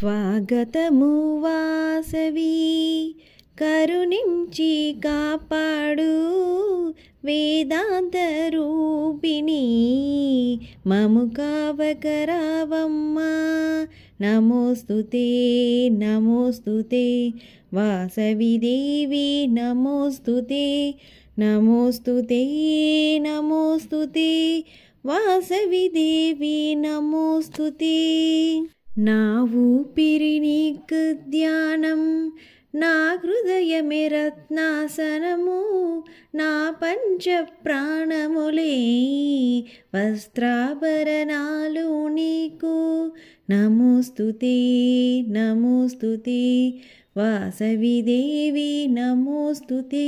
స్వాగతము వాసవి కరుణించి కాపాడు వేదాంత రూపిణి మము కావకరావమ్మా నమోస్తుతే నమోస్తుతే వాసవి దేవి నమోస్తుతే నమోస్తుతే నమోస్తుతే వాసవి దేవి నమోస్తుతే నా ఊపిరి నీకు ధ్యానం నా హృదయమే రత్నాసనము నా పంచ ప్రాణములే వస్త్రాభరణాలు నీకు నమోస్తుతే నమోస్తుతే వాసవి దేవి నమోస్తుతే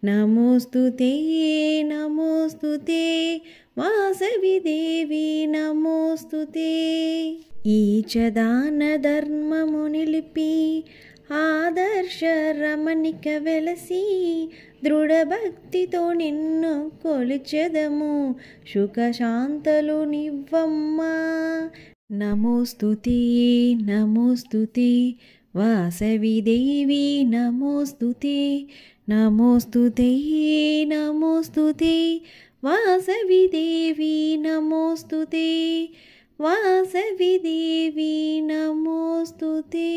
నమోస్తుతే నమోస్తుతే వాసవి దేవి నమోస్తుతే ఈచదాన ధర్మము నిలిపి ఆదర్శ రమణిక వెలసి దృఢభక్తితో నిన్ను కొలిచెదము సుఖశాంతలు నివ్వమ్మా నమోస్తుతే నమోస్తుతే వాసవి దేవి నమోస్తుతే నమోస్తుతే నమోస్తుతే వాసవి దేవి నమోస్తుతే వాసవి దేవి నమోస్తుతే।